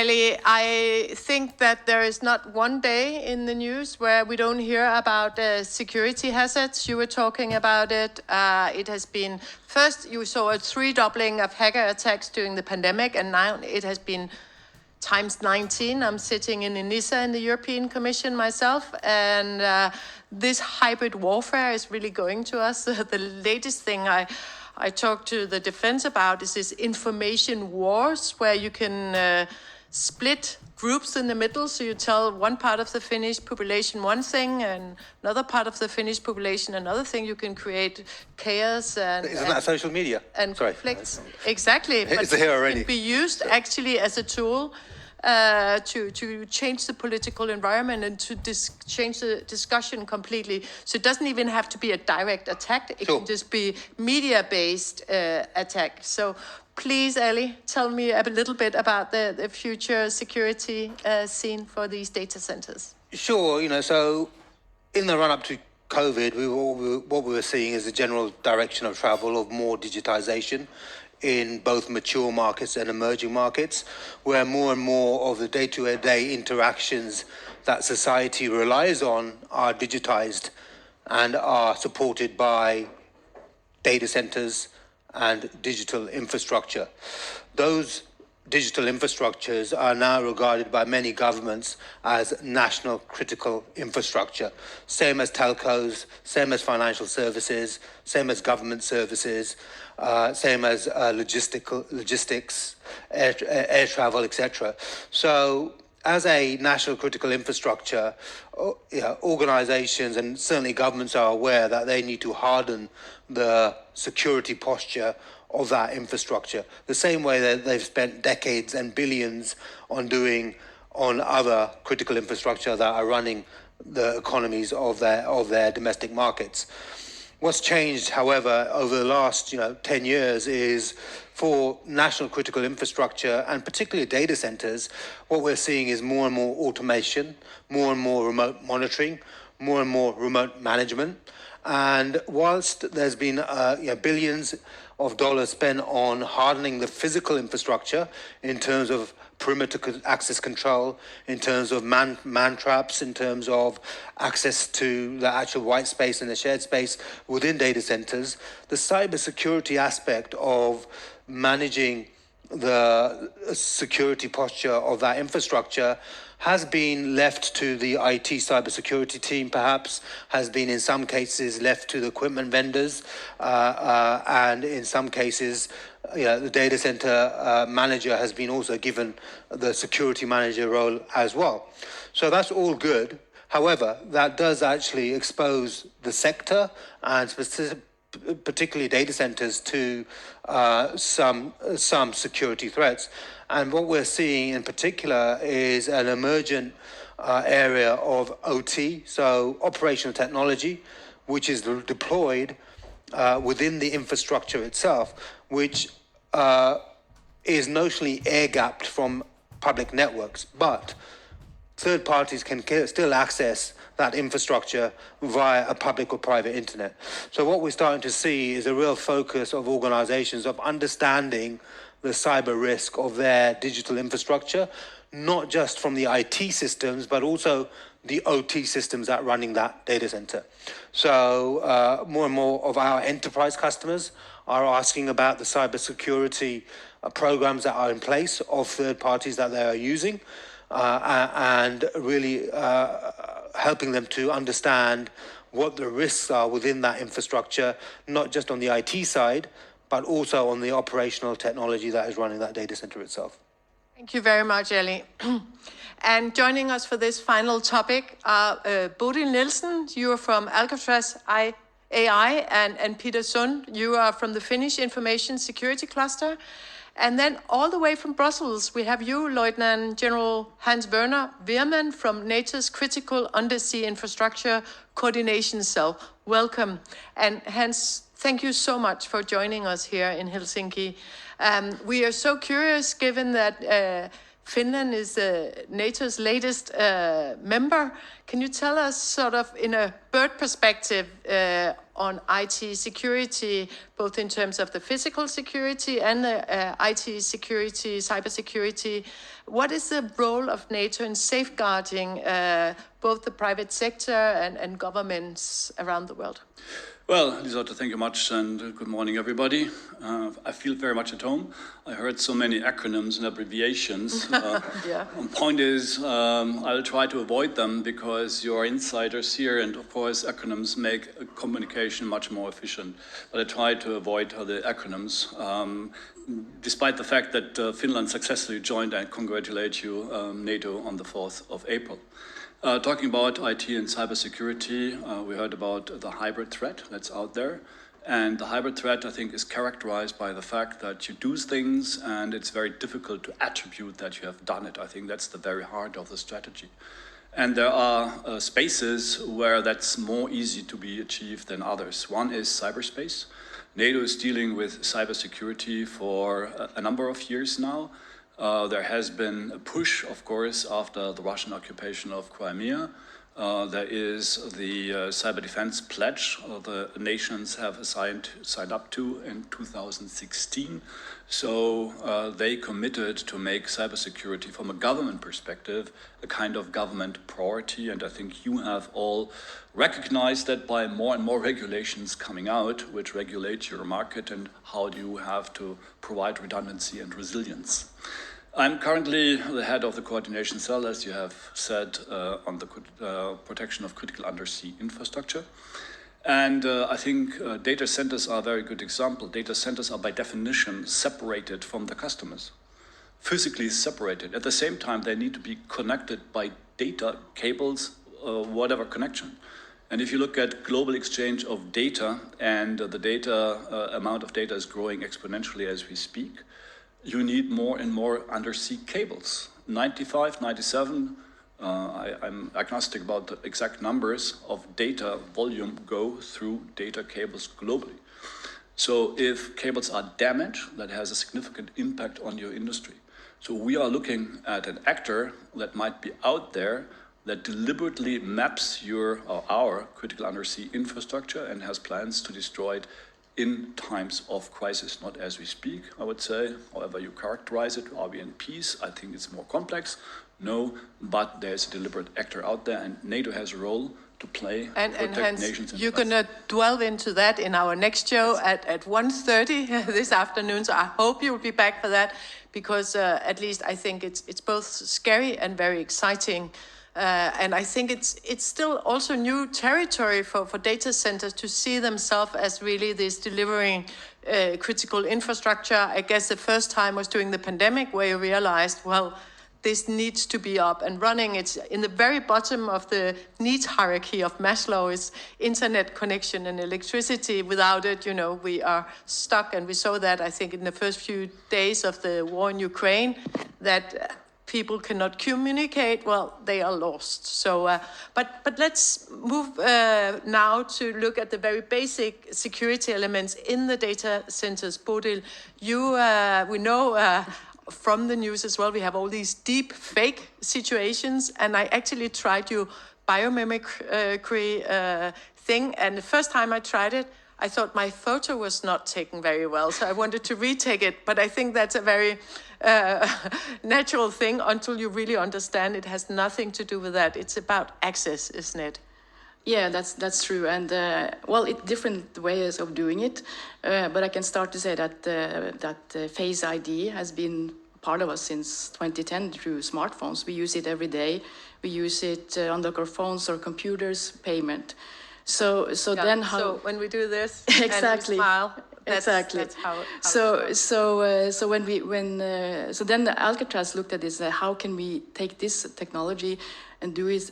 Ali, I think that there is not one day in the news where we don't hear about security hazards. You were talking about it. It has been, first you saw a doubling of hacker attacks during the pandemic, and now it has been times 19. I'm sitting in ENISA in the European Commission myself, and this hybrid warfare is really going to us. The latest thing I talked to the defense about is this information wars, where you can split groups in the middle. So you tell one part of the Finnish population one thing and another part of the Finnish population another thing. You can create chaos and... Isn't that social media? And conflicts. Exactly. It's here already. It can be used actually as a tool to change the political environment and to change the discussion completely. So it doesn't even have to be a direct attack. It can just be media-based attack. So please, Ali, tell me a little bit about the future security scene for these data centers. Sure, so in the run-up to COVID, what we were seeing is a general direction of travel of more digitization in both mature markets and emerging markets, where more and more of the day-to-day interactions that society relies on are digitized and are supported by data centers and digital infrastructure. Those digital infrastructures are now regarded by many governments as national critical infrastructure, same as telcos, same as financial services, same as government services, same as logistics, air travel, etc. So as a national critical infrastructure, organizations and certainly governments are aware that they need to harden the security posture of that infrastructure, the same way that they've spent decades and billions on other critical infrastructure that are running the economies of their domestic markets. What's changed, however, over the last 10 years is for national critical infrastructure and particularly data centers, what we're seeing is more and more automation, more and more remote monitoring, more and more remote management. And whilst there's been billions of dollars spent on hardening the physical infrastructure in terms of perimeter access control, in terms of man traps, in terms of access to the actual white space and the shared space within data centers, the cybersecurity aspect of managing the security posture of that infrastructure has been left to the IT cybersecurity team, perhaps, has been in some cases left to the equipment vendors, and in some cases, the data center manager has been also given the security manager role as well. So that's all good. However, that does actually expose the sector and particularly data centers to some security threats. And what we're seeing in particular is an emergent area of OT, so operational technology, which is deployed within the infrastructure itself, which is notionally air-gapped from public networks, but third parties can still access that infrastructure via a public or private internet. So what we're starting to see is a real focus of organizations of understanding the cyber risk of their digital infrastructure, not just from the IT systems, but also the OT systems that are running that data center. So more and more of our enterprise customers are asking about the cybersecurity programs that are in place of third parties that they are using, and really helping them to understand what the risks are within that infrastructure, not just on the IT side, but also on the operational technology that is running that data center itself. Thank you very much, Ellie. And joining us for this final topic are Bodil Nielsen, you are from Alcatraz AI, and Peter Sund, you are from the Finnish Information Security Cluster. And then all the way from Brussels, we have you, Lieutenant General Hans-Werner Wehrmann from NATO's Critical Undersea Infrastructure Coordination Cell. Welcome. And Hans, thank you so much for joining us here in Helsinki. We are so curious, given that Finland is NATO's latest member. Can you tell us, sort of in a bird perspective, on IT security, both in terms of the physical security and the IT security, cybersecurity? What is the role of NATO in safeguarding both the private sector and governments around the world? Well, Lisotte, thank you much, and good morning, everybody. I feel very much at home. I heard so many acronyms and abbreviations. Yeah. Point is, I'll try to avoid them because you're insiders here, and of course, acronyms make communication much more efficient. But I try to avoid the acronyms. Despite the fact that Finland successfully joined, I congratulate you, NATO, on the 4th of April. Talking about IT and cybersecurity, we heard about the hybrid threat that's out there. And the hybrid threat, I think, is characterized by the fact that you do things and it's very difficult to attribute that you have done it. I think that's the very heart of the strategy. And there are spaces where that's more easy to be achieved than others. One is cyberspace. NATO is dealing with cybersecurity for a number of years now. There has been a push, of course, after the Russian occupation of Crimea. There is the cyber defense pledge the nations have signed up to in 2016. So they committed to make cybersecurity from a government perspective a kind of government priority. And I think you have all recognized that by more and more regulations coming out, which regulate your market and how do you have to provide redundancy and resilience. I'm currently the head of the coordination cell, as you have said, on the protection of critical undersea infrastructure. And I think data centers are a very good example. Data centers are by definition separated from the customers, physically separated. At the same time, they need to be connected by data cables, whatever connection. And if you look at global exchange of data, and the data amount of data is growing exponentially as we speak, you need more and more undersea cables. 95, 97, I'm agnostic about the exact numbers of data volume go through data cables globally. So if cables are damaged, that has a significant impact on your industry. So we are looking at an actor that might be out there that deliberately maps your or our critical undersea infrastructure and has plans to destroy it in times of crisis, not as we speak, I would say. However you characterize it, are we in peace? I think it's more complex. No, but there's a deliberate actor out there, and NATO has a role to play to protect Hans, nations. you're going to delve into that in our next show at 1:30 this afternoon, so I hope you'll be back for that, because at least I think it's both scary and very exciting. And I think it's still also new territory for data centers to see themselves as really this delivering critical infrastructure. I guess the first time was during the pandemic, where you realized, well, this needs to be up and running. It's in the very bottom of the needs hierarchy of Maslow is internet connection and electricity. Without it, we are stuck. And we saw that, I think, in the first few days of the war in Ukraine, that people cannot communicate, well, they are lost. So, but let's move now to look at the very basic security elements in the data centers. Bodil, we know from the news as well, we have all these deep fake situations, and I actually tried your biomimicry thing, and the first time I tried it, I thought my photo was not taken very well, so I wanted to retake it, but I think that's a very natural thing until you really understand it has nothing to do with that. It's about access, isn't it? Yeah, that's true, and it's different ways of doing it. But I can start to say that Face ID has been part of us since 2010 through smartphones. We use it every day. We use it on our phones or computers, payment. So when we do this exactly. And we smile, that's how then Alcatraz looked at this. How can we take this technology and do it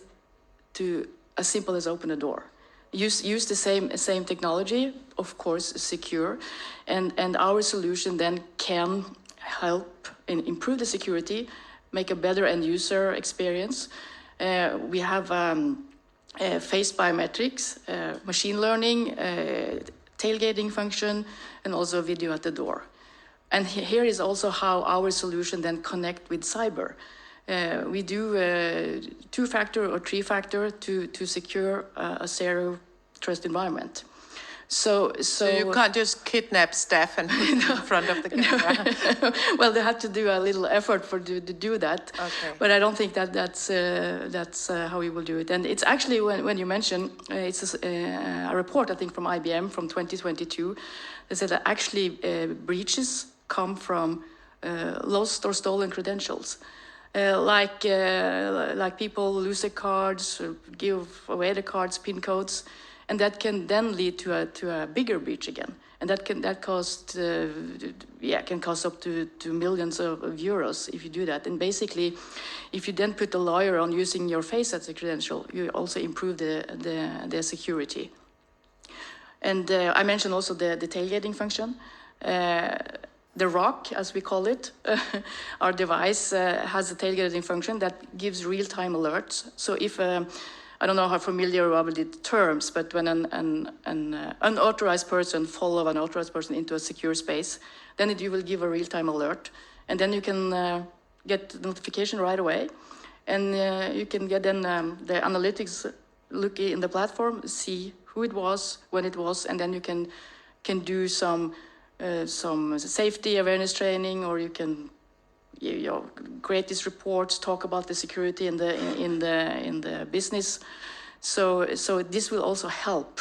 to as simple as open a door? Use the same technology, of course, secure, and our solution then can help and improve the security, make a better end user experience. We have face biometrics, machine learning, tailgating function, and also video at the door. And here is also how our solution then connect with cyber. We do 2-factor or 3-factor to secure a zero trust environment. So you can't just kidnap staff and put them in front of the camera. Well, they have to do a little effort to do that. Okay. But I don't think that's how we will do it. And it's actually, when you mention, it's a report, I think, from IBM from 2022, that said that actually breaches come from lost or stolen credentials. Like people lose their cards, or give away the cards, PIN codes, and that can then lead to a bigger breach again, and that can cost up to millions of euros if you do that. And basically, if you then put a lawyer on using your face as a credential, you also improve the security. And I mentioned also the tailgating function. The ROC, as we call it, our device has a tailgating function that gives real-time alerts. So if, I don't know how familiar you are with the terms, but when an unauthorized person follows an authorized person into a secure space, then you will give a real-time alert. And then you can get the notification right away. And you can get then the analytics look in the platform, see who it was, when it was, and then you can do some safety awareness training, or you can create these reports, talk about the security in the business. So this will also help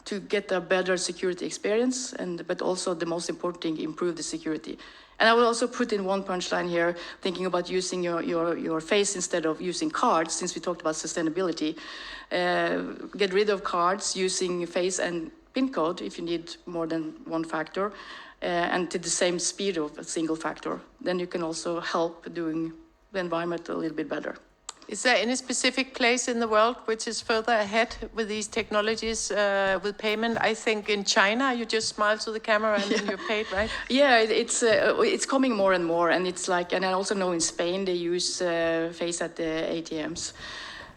to get a better security experience, but also the most important thing, improve the security. And I will also put in one punchline here, thinking about using your face instead of using cards, since we talked about sustainability. Get rid of cards, using face and PIN code if you need more than 1 factor, and to the same speed of a single factor. Then you can also help doing the environment a little bit better. Is there any specific place in the world which is further ahead with these technologies with payment? I think in China, you just smile to the camera and then you're paid, right? Yeah, it's coming more and more, and it's like, and I also know in Spain they use face at the ATMs.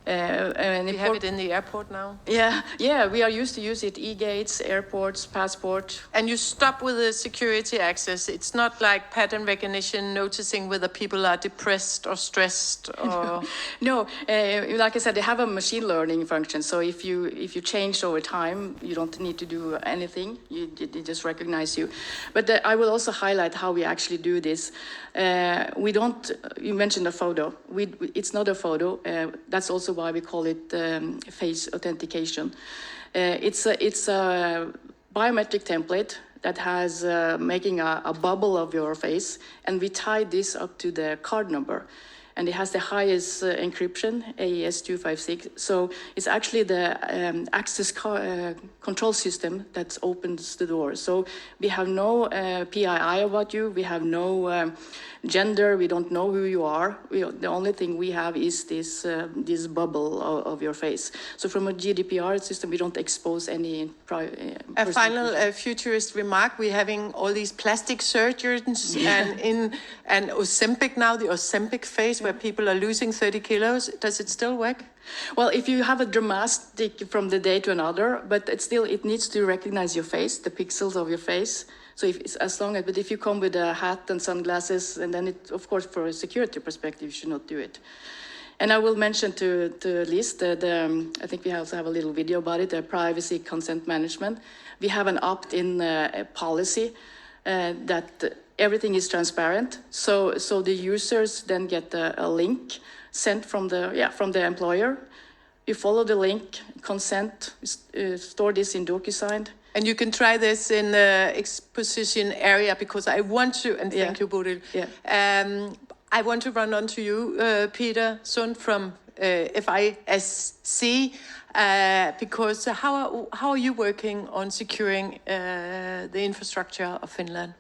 And we have it in the airport now. Yeah, we are used to use it, e-gates, airports, passport. And you stop with the security access. It's not like pattern recognition, noticing whether people are depressed or stressed or... No, like I said, they have a machine learning function. So if you change over time, you don't need to do anything. They just recognize you. But I will also highlight how we actually do this. We don't, you mentioned a photo. It's not a photo. That's also why we call it face authentication. It's a biometric template that has making a bubble of your face, and we tie this up to the card number. And it has the highest encryption, AES 256. So it's actually the access control system that opens the door. So we have no PII about you. We have no gender. We don't know who you are. The only thing we have is this bubble of your face. So from a GDPR system, we don't expose any a final futurist remark. We're having all these plastic surgeons and Ozempic now, the Ozempic face, where people are losing 30 kilos. Does it still work? Well, if you have a dramatic from the day to another, but it needs to recognize your face, the pixels of your face. So but if you come with a hat and sunglasses, and then it, of course, for a security perspective, you should not do it. And I will mention to Liz I think we also have a little video about it, the privacy consent management. We have an opt-in policy that everything is transparent. So the users then get a link sent from the employer. You follow the link, consent, store this in DocuSign. And you can try this in the exposition area, because I want to, and thank you, Bodil. Yeah. I want to run on to you, Peter Sund from FISC, because how are you working on securing the infrastructure of Finland?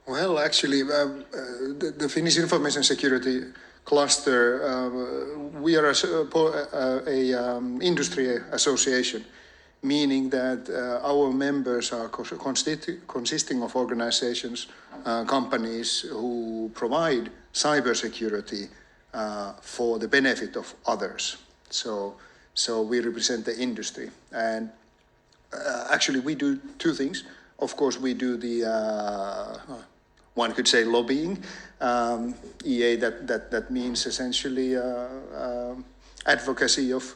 Well, actually, the Finnish Information Security Cluster, we are a industry association, meaning that our members are consisting of organizations, companies who provide cybersecurity for the benefit of others. So we represent the industry. And actually, we do two things. of course, we do the, one could say lobbying. EA, that means essentially advocacy of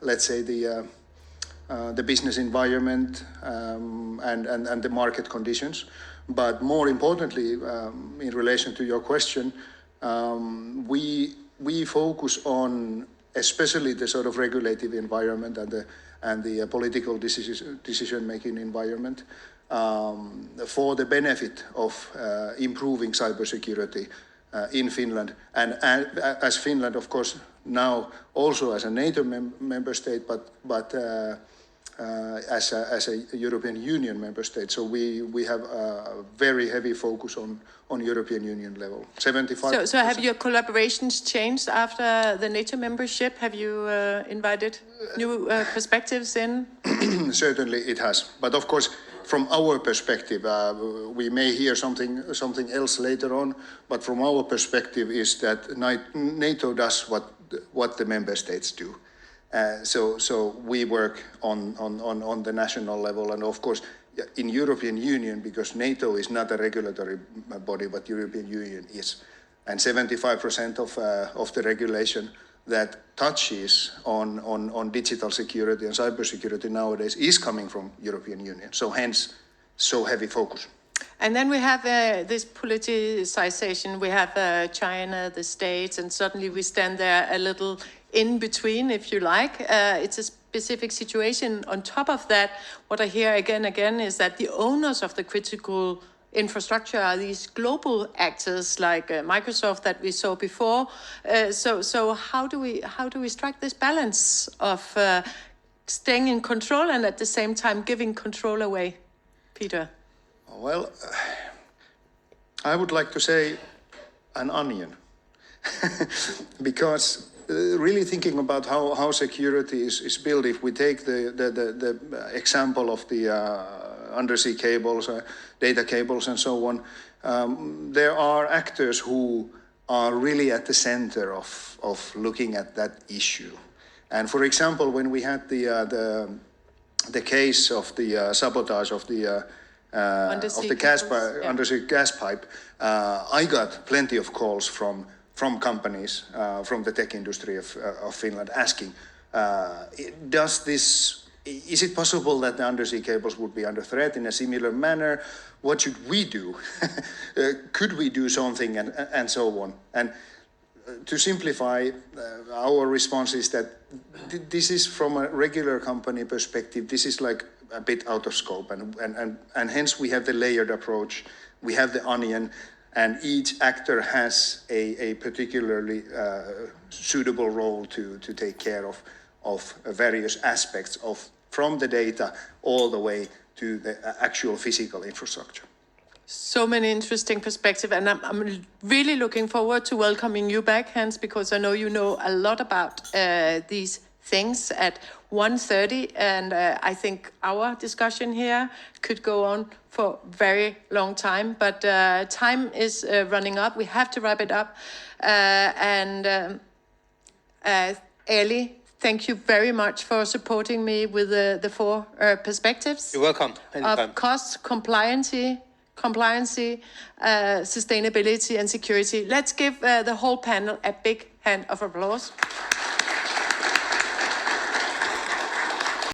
let's say, the business environment and the market conditions. But more importantly, in relation to your question, we focus on especially the sort of regulative environment and the political decision-making environment for the benefit of improving cybersecurity in Finland. And as Finland, of course, now also as a NATO member state, but as a European Union member state. So we have a very heavy focus on European Union level. 75%. So have your collaborations changed after the NATO membership? Have you invited new perspectives in? Certainly it has. But of course, from our perspective, we may hear something else later on, but from our perspective is that NATO does what the member states do. So we work on the national level, and of course in European Union, because NATO is not a regulatory body, but European Union is, and 75% of the regulation that touches on digital security and cybersecurity nowadays is coming from European Union. So hence, so heavy focus. And then we have this politicization. We have China, the States, and suddenly we stand there a little in between, if you like. It's a specific situation. On top of that, what I hear again is that the owners of the critical infrastructure are these global actors like Microsoft that we saw before. So how do we strike this balance of staying in control and at the same time giving control away, Peter? Well, I would like to say an onion, because really thinking about how security is built, if we take the example of the undersea cables, data cables and so on, there are actors who are really at the center of looking at that issue. And for example, when we had the case of the sabotage of the undersea gas pipe, I got plenty of calls from companies, from the tech industry of Finland asking, is it possible that the undersea cables would be under threat in a similar manner? What should we do? Could we do something, and so on? And to simplify, our response is that this is from a regular company perspective, this is like a bit out of scope, and hence we have the layered approach, we have the onion, and each actor has a particularly suitable role to take care of various aspects from the data all the way to the actual physical infrastructure. So many interesting perspectives, and I'm really looking forward to welcoming you back, Hans, because I know you know a lot about these things at 1:30, and I think our discussion here could go on for a very long time, but time is running up. We have to wrap it up. Eli, thank you very much for supporting me with the four perspectives. You're welcome. Anytime. Of cost, compliancy, sustainability, and security. Let's give the whole panel a big hand of applause.